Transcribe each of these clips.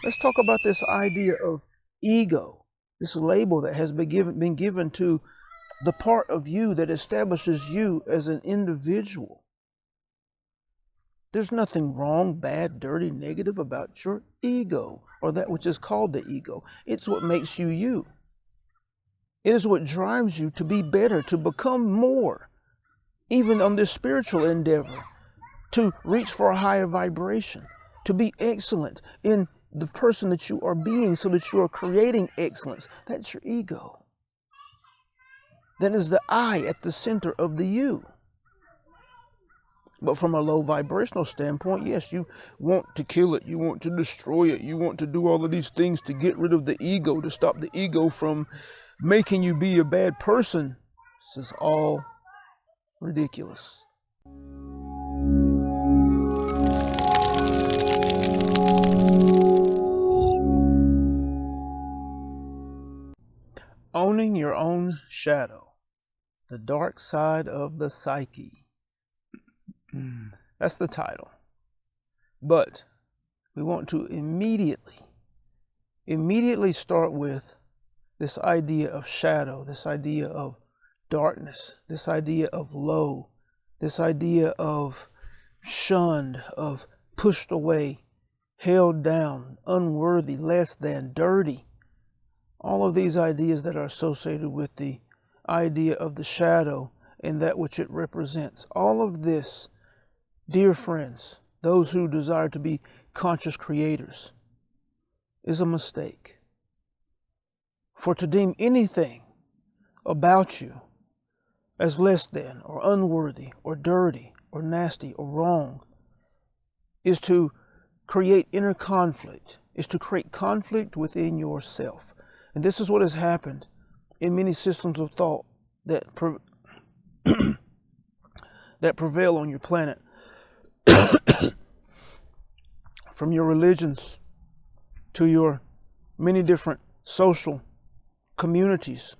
Let's talk about this idea of ego, this label that has been given to the part of you that establishes you as an individual. There's nothing wrong, bad, dirty, negative about your ego, or that which is called the ego. It's what makes you you. It is what drives you to be better, to become more, even on this spiritual endeavor, to reach for a higher vibration, to be excellent in the person that you are being so that you are creating excellence. That's your ego. That is the I at the center of the you. But from a low vibrational standpoint, yes, you want to kill it. You want to destroy it. You want to do all of these things to get rid of the ego, to stop the ego from making you be a bad person. This is all ridiculous. Owning your own shadow, the dark side of the psyche. That's the title. But we want to immediately start with this idea of shadow, this idea of darkness, this idea of low, this idea of shunned, of pushed away, held down, unworthy, less than, dirty. All of these ideas that are associated with the idea of the shadow and that which it represents. All of this, dear friends, those who desire to be conscious creators, is a mistake. For to deem anything about you as less than, or unworthy, or dirty, or nasty, or wrong, is to create inner conflict, is to create conflict within yourself. And this is what has happened in many systems of thought that that prevail on your planet. From your religions to your many different social communities.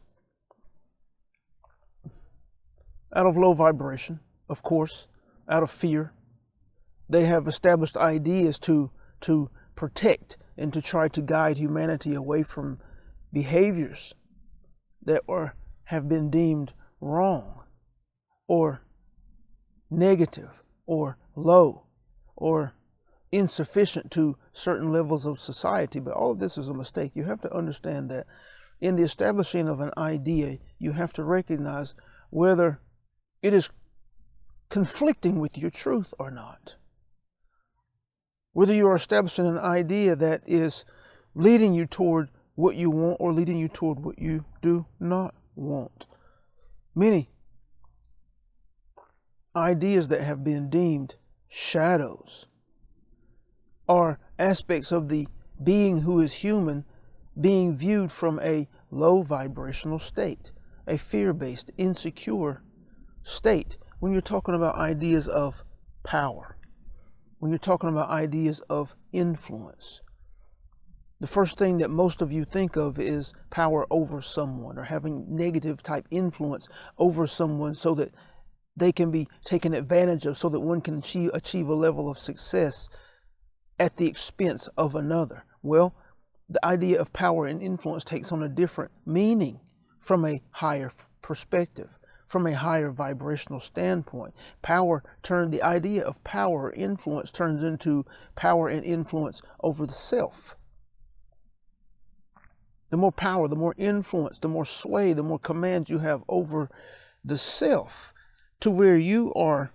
Out of low vibration, of course, out of fear, they have established ideas to protect and to try to guide humanity away from behaviors that have been deemed wrong or negative or low or insufficient to certain levels of society. But all of this is a mistake. You have to understand that in the establishing of an idea, you have to recognize whether it is conflicting with your truth or not. Whether you are establishing an idea that is leading you toward what you want or leading you toward what you do not want. Many ideas that have been deemed shadows are aspects of the being who is human being viewed from a low vibrational state, a fear-based, insecure state. When you're talking about ideas of power, when you're talking about ideas of influence, the first thing that most of you think of is power over someone or having negative type influence over someone so that they can be taken advantage of, so that one can achieve a level of success at the expense of another. Well, the idea of power and influence takes on a different meaning from a higher perspective, from a higher vibrational standpoint. The idea of power or influence turns into power and influence over the self. The more power, the more influence, the more sway, the more command you have over the self, to where you are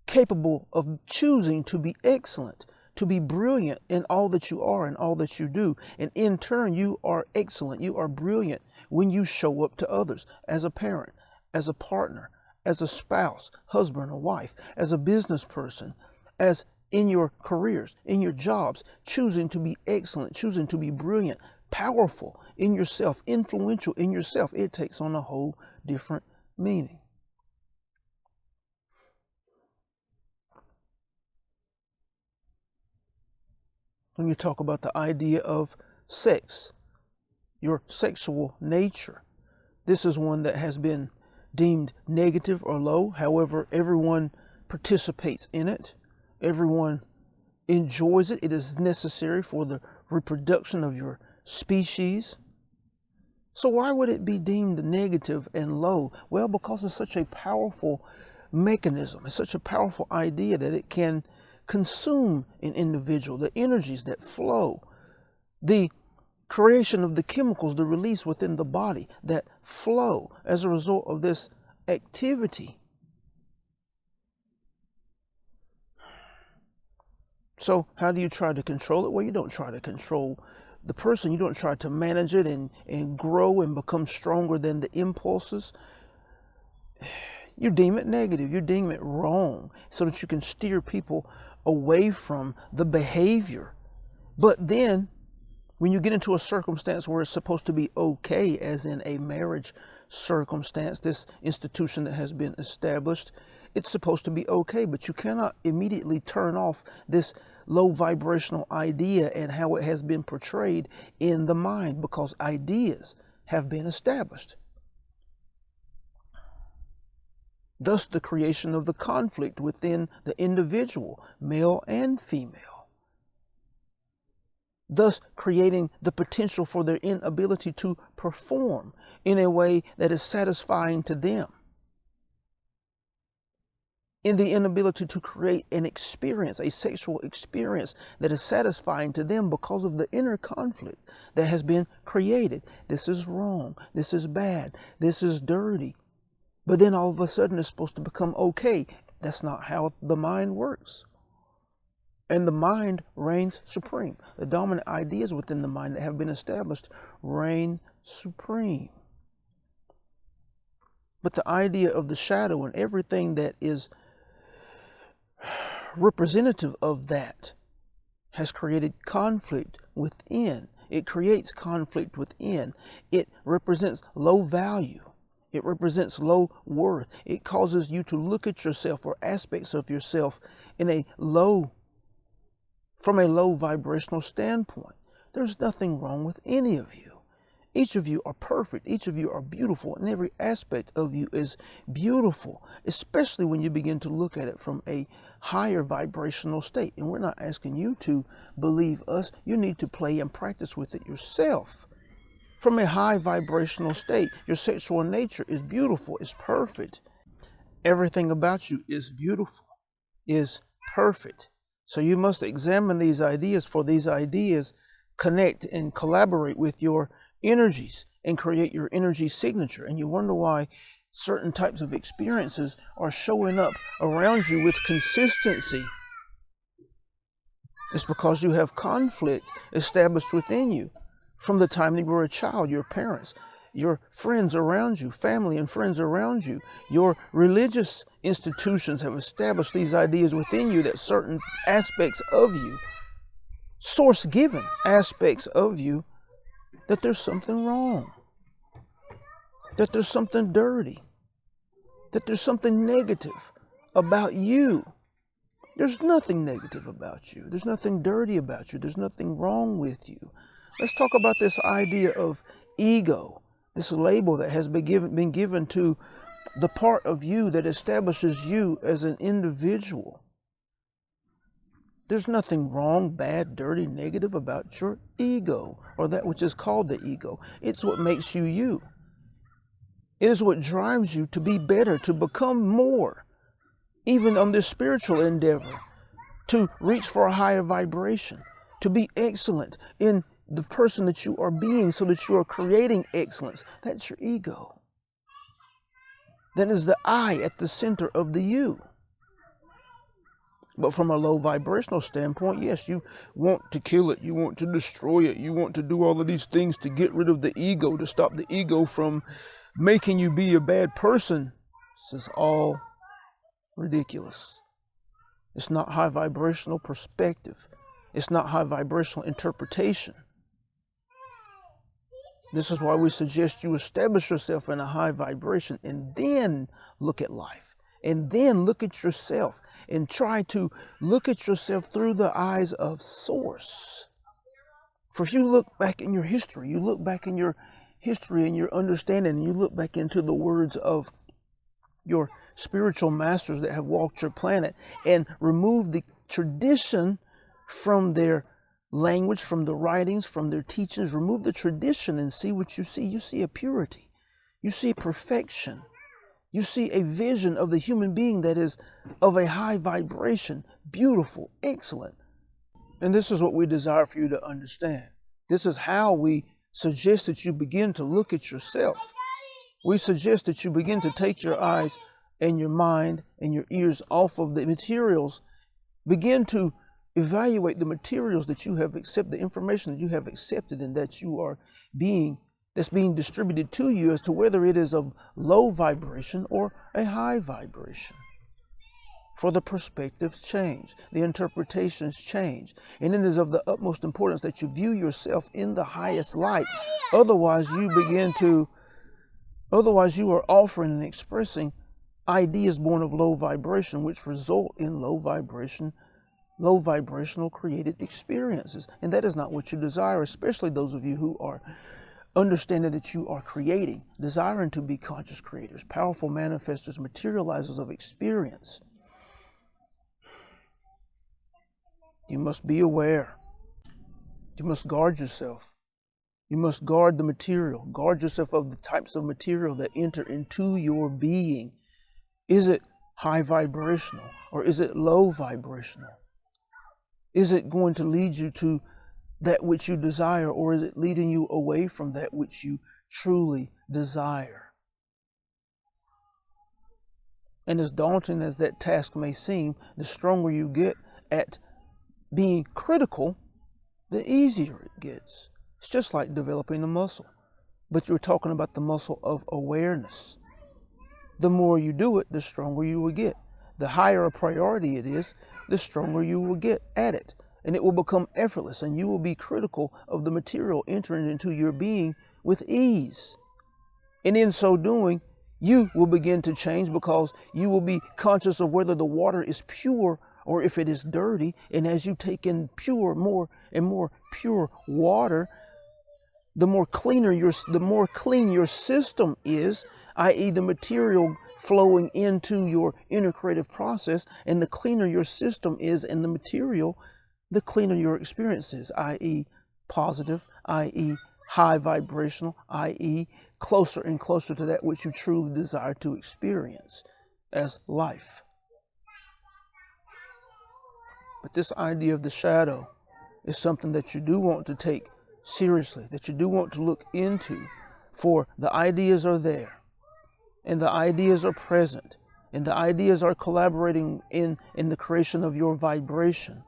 capable of choosing to be excellent, to be brilliant in all that you are and all that you do. And in turn, you are excellent, you are brilliant when you show up to others as a parent, as a partner, as a spouse, husband or wife, as a business person, as in your careers, in your jobs, choosing to be excellent, choosing to be brilliant, powerful in yourself, influential in yourself. It takes on a whole different meaning. When you talk about the idea of sex, your sexual nature, this is one that has been deemed negative or low. However, everyone participates in it. Everyone enjoys it. It is necessary for the reproduction of your species. So why would it be deemed negative and low? Well, because it's such a powerful mechanism. It's such a powerful idea that it can consume an individual, the energies that flow, the creation of the chemicals, the release within the body that flow as a result of this activity. So how do you try to control it? Well, you don't try to control the person. You don't try to manage it and grow and become stronger than the impulses. You deem it negative. You deem it wrong so that you can steer people away from the behavior. But then when you get into a circumstance where it's supposed to be okay, as in a marriage circumstance, this institution that has been established, it's supposed to be okay, but you cannot immediately turn off this low vibrational idea and how it has been portrayed in the mind, because ideas have been established. Thus, the creation of the conflict within the individual, male and female. Thus, creating the potential for their inability to perform in a way that is satisfying to them. In the inability to create an experience, a sexual experience that is satisfying to them because of the inner conflict that has been created. This is wrong. This is bad. This is dirty. But then all of a sudden it's supposed to become okay. That's not how the mind works. And the mind reigns supreme. The dominant ideas within the mind that have been established reign supreme. But the idea of the shadow and everything that is representative of that has created conflict within. It creates conflict within. It represents low value. It represents low worth. It causes you to look at yourself or aspects of yourself in from a low vibrational standpoint. There's nothing wrong with any of you. Each of you are perfect. Each of you are beautiful, and every aspect of you is beautiful, especially when you begin to look at it from a higher vibrational state. And we're not asking you to believe us. You need to play and practice with it yourself. From a high vibrational state, your sexual nature is beautiful, is perfect. Everything about you is beautiful, is perfect. So you must examine these ideas, for these ideas connect and collaborate with your energies and create your energy signature. And you wonder why certain types of experiences are showing up around you with consistency. It's because you have conflict established within you from the time that you were a child. Your parents, your friends around you, family and friends around you, your religious institutions have established these ideas within you that certain aspects of you, source-given aspects of you, that there's something wrong, that there's something dirty, that there's something negative about you. There's nothing negative about you. There's nothing dirty about you. There's nothing wrong with you. Let's talk about this idea of ego, this label that has been given to the part of you that establishes you as an individual. There's nothing wrong, bad, dirty, negative about your ego, or that which is called the ego. It's what makes you you. It is what drives you to be better, to become more, even on this spiritual endeavor, to reach for a higher vibration, to be excellent in the person that you are being so that you are creating excellence. That's your ego. That is the I at the center of the you. But from a low vibrational standpoint, yes, you want to kill it. You want to destroy it. You want to do all of these things to get rid of the ego, to stop the ego from making you be a bad person. This is all ridiculous. It's not high vibrational perspective. It's not high vibrational interpretation. This is why we suggest you establish yourself in a high vibration and then look at life. And then look at yourself and try to look at yourself through the eyes of Source. For if you look back in your history, you look back in your history and your understanding, and you look back into the words of your spiritual masters that have walked your planet and removed the tradition from their language, from the writings, from their teachings. Remove the tradition and see what you see. You see a purity. You see perfection. You see a vision of the human being that is of a high vibration, beautiful, excellent. And this is what we desire for you to understand. This is how we suggest that you begin to look at yourself. We suggest that you begin to take your eyes and your mind and your ears off of the materials. Begin to evaluate the materials that you have accepted, the information that you have accepted and that you are that's being distributed to you, as to whether it is of low vibration or a high vibration. For the perspectives change, the interpretations change, and it is of the utmost importance that you view yourself in the highest light. Otherwise, you are offering and expressing ideas born of low vibration, which result in low vibrational created experiences. And that is not what you desire, especially those of you who are understanding that you are creating, desiring to be conscious creators, powerful manifestors, materializers of experience. You must be aware. You must guard yourself. You must guard the material. Guard yourself of the types of material that enter into your being. Is it high vibrational or is it low vibrational? Is it going to lead you to that which you desire, or is it leading you away from that which you truly desire? And as daunting as that task may seem, the stronger you get at being critical, the easier it gets. It's just like developing a muscle, but you're talking about the muscle of awareness. The more you do it, the stronger you will get. The higher a priority it is, the stronger you will get at it. And it will become effortless, and you will be critical of the material entering into your being with ease. And in so doing, you will begin to change, because you will be conscious of whether the water is pure or if it is dirty. And as you take in more and more pure water, the more clean your system is, i.e. the material flowing into your inner creative process. And the cleaner your system is and the material, the cleaner your experience is, i.e. positive, i.e. high vibrational, i.e. closer and closer to that which you truly desire to experience as life. But this idea of the shadow is something that you do want to take seriously, that you do want to look into, for the ideas are there, and the ideas are present, and the ideas are collaborating in the creation of your vibration.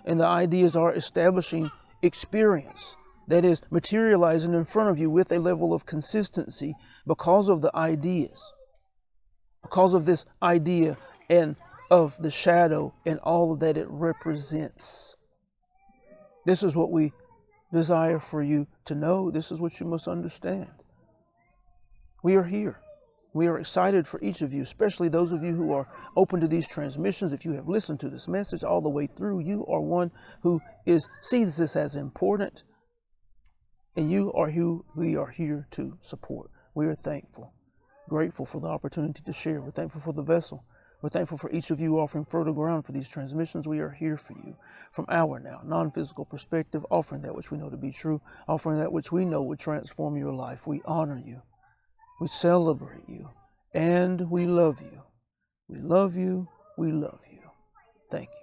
And the ideas are establishing experience that is materializing in front of you with a level of consistency because of the ideas, because of this idea and of the shadow and all that it represents. This is what we desire for you to know. This is what you must understand. We are here. We are excited for each of you, especially those of you who are open to these transmissions. If you have listened to this message all the way through, you are one who sees this as important, and you are who we are here to support. We are thankful, grateful for the opportunity to share. We're thankful for the vessel. We're thankful for each of you offering fertile ground for these transmissions. We are here for you from our now non-physical perspective, offering that which we know to be true, offering that which we know would transform your life. We honor you. We celebrate you, and we love you. We love you. We love you. Thank you.